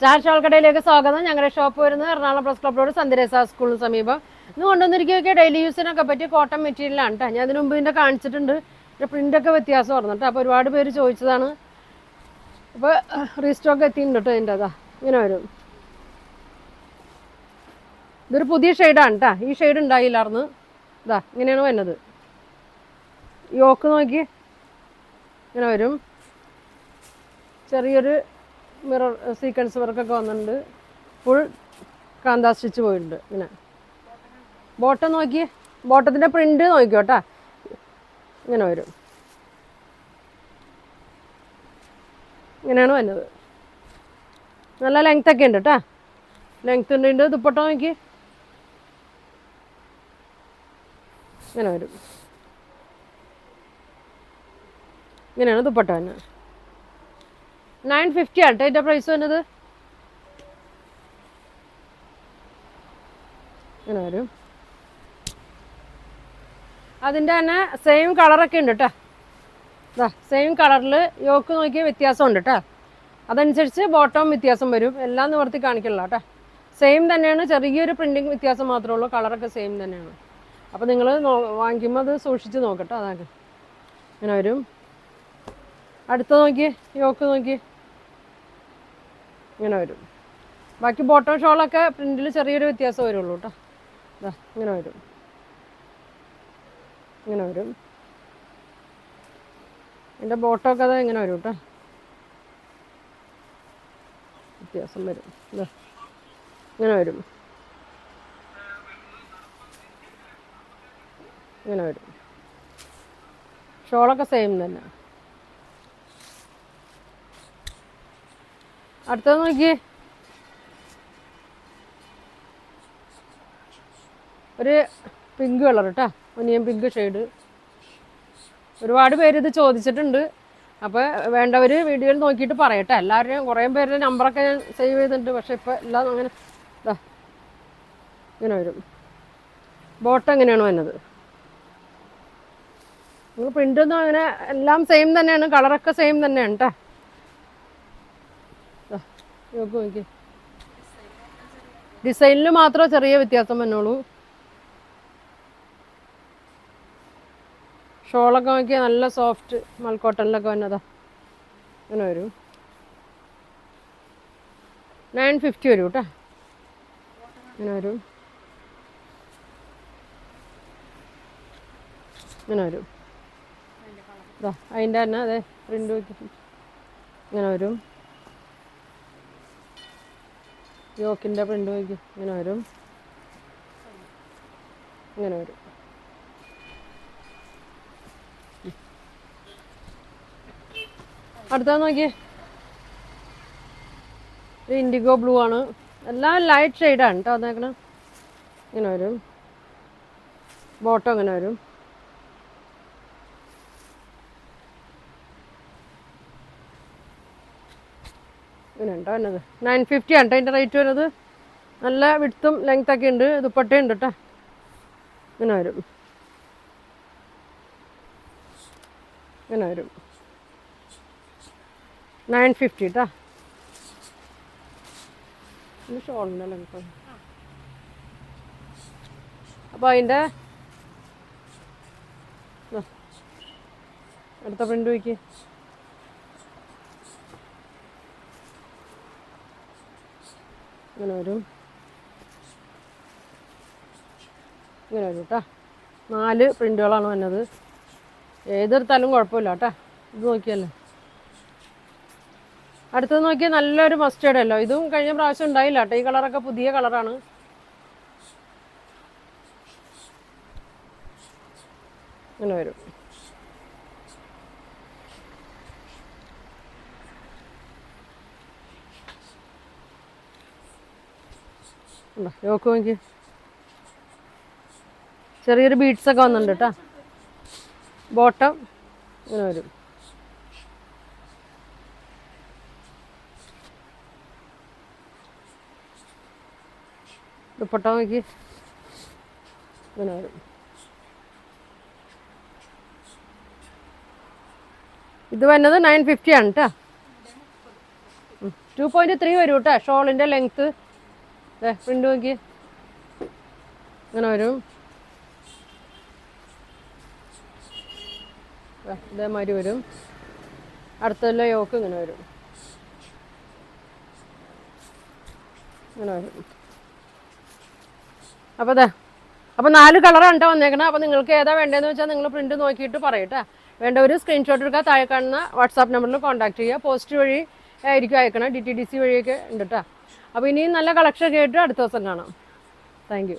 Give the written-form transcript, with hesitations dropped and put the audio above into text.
Star shawl കടയിലേക്ക് സ്വാഗതം. ഞങ്ങളുടെ ഷോപ്പ് വരുന്നത് എറണാകുളം പ്രസ് ക്ലബ് റോഡ് സന്ദരേസ സ്കൂളിന് സമീപം. ഇന്ന് കൊണ്ടുവന്നിരിക്കുകയൊക്കെ ഡെയിലി യൂസിനൊക്കെ പറ്റിയ കോട്ടൺ മെറ്റീരിയലാണ് കേട്ടോ. ഞാൻ ഇതിന് മുമ്പ് ഇതിൻ്റെ കാണിച്ചിട്ടുണ്ട്. പ്രിൻ്റൊക്കെ വ്യത്യാസം പറഞ്ഞിട്ട് അപ്പോൾ ഒരുപാട് പേര് ചോദിച്ചതാണ്. അപ്പോൾ റീസ്റ്റോക്ക് എത്തിയിട്ടുണ്ട് കേട്ടോ. ഇതിൻ്റെ അതാ ഇങ്ങനെ വരും. ഇതൊരു പുതിയ ഷെയ്ഡാണ് കേട്ടോ. ഈ ഷെയ്ഡ് ഉണ്ടായില്ലായിരുന്നു. ഇതാ ഇങ്ങനെയാണ് വരുന്നത്. യോക്ക് നോക്കി ഇങ്ങനെ വരും. ചെറിയൊരു മിറർ സീക്വൻസ് വർക്കൊക്കെ വന്നിട്ടുണ്ട്. ഫുൾ കാന്താ സ്റ്റിച്ച് പോയിട്ടുണ്ട്. ഇങ്ങനെ ബോട്ടം നോക്കി, ബോട്ടത്തിൻ്റെ പ്രിൻ്റ് നോക്കിക്കോട്ടാ. ഇങ്ങനെ വരും. ഇങ്ങനെയാണ് വരുന്നത്. നല്ല ലെങ്ത്തൊക്കെ ഉണ്ട് കേട്ടോ. ലെങ്ത് ഉണ്ട്. ദുപ്പട്ട നോക്കി ഇങ്ങനെ വരും. ഇങ്ങനെയാണ് ദുപ്പട്ട തന്നെ. 950 ആണ് ഇതിൻ്റെ പ്രൈസ് വരുന്നത്. ഇങ്ങനെ വരും. അതിൻ്റെ തന്നെ സെയിം കളറൊക്കെ ഉണ്ട് കേട്ടോ. ഇതാ സെയിം കളറിൽ യോക്ക് നോക്കിയ വ്യത്യാസം ഉണ്ട് കേട്ടോ. അതനുസരിച്ച് ബോട്ടം വ്യത്യാസം വരും. എല്ലാം നിവർത്തി കാണിക്കില്ല കേട്ടോ. സെയിം തന്നെയാണ്, ചെറിയൊരു പ്രിൻറ്റിങ് വ്യത്യാസം മാത്രമേ ഉള്ളൂ. കളറൊക്കെ സെയിം തന്നെയാണ്. അപ്പോൾ നിങ്ങൾ വാങ്ങിക്കുമ്പോൾ അത് സൂക്ഷിച്ച് നോക്കട്ടോ. അതാണ് ഇങ്ങനെ വരും. അടുത്ത നോക്കി, യോക്ക് നോക്കി ഇങ്ങനെ വരും. ബാക്കി ബോട്ടം ഷോളൊക്കെ പ്രിൻറ്റിൽ ചെറിയൊരു വ്യത്യാസം വരുള്ളൂ കേട്ടോ. ഇതാ ഇങ്ങനെ വരും. ഇങ്ങനെ വരും. എൻ്റെ ബോട്ടമൊക്കെ അത് ഇങ്ങനെ വരും കേട്ടോ. വ്യത്യാസം വരും. ഇതാ ഇങ്ങനെ വരും. ഇങ്ങനെ വരും. ഷോളൊക്കെ സെയിം തന്നെ. അടുത്തത് നോക്കിയേ. ഒരു പിങ്ക് കളർ കേട്ടോ. Onion pink shade. ഒരുപാട് പേര് ഇത് ചോദിച്ചിട്ടുണ്ട്. അപ്പോൾ വേണ്ടവർ വീഡിയോയിൽ നോക്കിയിട്ട് പറയട്ടെ. എല്ലാവരുടെയും കുറേ പേരുടെ നമ്പറൊക്കെ ഞാൻ സേവ് ചെയ്തിട്ടുണ്ട്. പക്ഷേ ഇപ്പോൾ എല്ലാം അങ്ങനെ ഇതാ ഇങ്ങനെ വരും. ബോട്ടം എങ്ങനെയാണ് വരുന്നത്. നിങ്ങൾ പ്രിൻ്റൊന്നും അങ്ങനെ എല്ലാം സെയിം തന്നെയാണ്. കളറൊക്കെ സെയിം തന്നെയാണ് കേട്ടോ. നോക്കി ഡിസൈനിൽ മാത്രമേ ചെറിയ വ്യത്യാസം വന്നുള്ളൂ. ഷോളൊക്കെ നോക്കിയാൽ നല്ല സോഫ്റ്റ് മൽക്കോട്ടനിലൊക്കെ വന്നതാ. അങ്ങനെ വരും. 950 വരും കേട്ടോ. ഇങ്ങനെ വരും. ഇങ്ങനെ വരും. ഇതാ അതിൻ്റെ തന്നെ അതെ പ്രിൻ്റ് നോക്കി ഇങ്ങനെ വരും. യോക്കിൻ്റെ പ്രിൻ്റ് നോക്കി ഇങ്ങനെ വരും. ഇങ്ങനെ വരും. അടുത്ത നോക്കിയേ. ഇത് ഇൻഡിഗോ ബ്ലൂ ആണ്. എല്ലാം ലൈറ്റ് ഷെയ്ഡാണ് കേട്ടോ വന്നേക്കണം. ഇങ്ങനെ വരും. ബോട്ടം ഇങ്ങനെ വരും. ഇങ്ങനെ ഉണ്ടോ വരുന്നത്. 950 ആണ് കേട്ടോ അതിൻ്റെ റേറ്റ് വരുന്നത്. നല്ല വിഡ്ത്തും ലെങ്ത്തൊക്കെ ഉണ്ട്. ദുപ്പട്ടയുണ്ട് കേട്ടോ. ഇങ്ങനെ വരും. ഇങ്ങനെ വരും. 950 കേട്ടോ. ഷോളിൻ്റെ ലെങ്ത്. അപ്പോൾ അതിൻ്റെ അടുത്ത പ്രിൻ്റ് നോക്കി. ഇങ്ങനെ വരും. ഇങ്ങനെ വരും കേട്ടോ. 4 പ്രിൻ്റുകളാണ് വന്നത്. ഏതെടുത്താലും കുഴപ്പമില്ല കേട്ടോ. ഇത് നോക്കിയല്ലേ. അടുത്തത് നോക്കിയാൽ നല്ലൊരു മസ്റ്റേർഡ് അല്ലോ. ഇതും കഴിഞ്ഞ പ്രാവശ്യം ഉണ്ടായില്ല കേട്ടോ. ഈ കളറൊക്കെ പുതിയ കളറാണ്. ഇങ്ങനെ വരും. യോക്ക് നോക്കി ചെറിയൊരു ബീഡ്സൊക്കെ വന്നിട്ടുണ്ട് കേട്ടോ. ബോട്ടം ഇങ്ങനെ വരും. ദുപ്പട്ട നോക്കി ഇങ്ങനെ വരും. ഇത് വന്നത് 950 ആണ് കേട്ടോ. 2.3 വരും കേട്ടോ ഷോളിൻ്റെ ലെങ്ത്ത്. പ്രിൻ്റ് നോക്കി ഇങ്ങനെ വരും. ഇതേമാതിരി വരും. അടുത്തുള്ള യോക്ക് ഇങ്ങനെ വരും. ഇങ്ങനെ വരും. അപ്പോൾ 4 കളറാണ് കേട്ടോ വന്നേക്കണം. അപ്പോൾ നിങ്ങൾക്ക് ഏതാ വേണ്ടതെന്ന് വെച്ചാൽ നിങ്ങൾ പ്രിൻറ്റ് നോക്കിയിട്ട് പറയട്ടെ. വേണ്ടവർ സ്ക്രീൻഷോട്ട് എടുക്കുക, താഴെ കാണുന്ന വാട്സാപ്പ് നമ്പറിൽ കോൺടാക്ട് ചെയ്യുക. പോസ്റ്റ് വഴി ആയിരിക്കും അയക്കണം, DTDC വഴിയൊക്കെ ഉണ്ട് കേട്ടോ. അപ്പോൾ ഇനിയും നല്ല കളക്ഷൻ കേട്ട് അടുത്ത ദിവസം കാണാം. Thank you.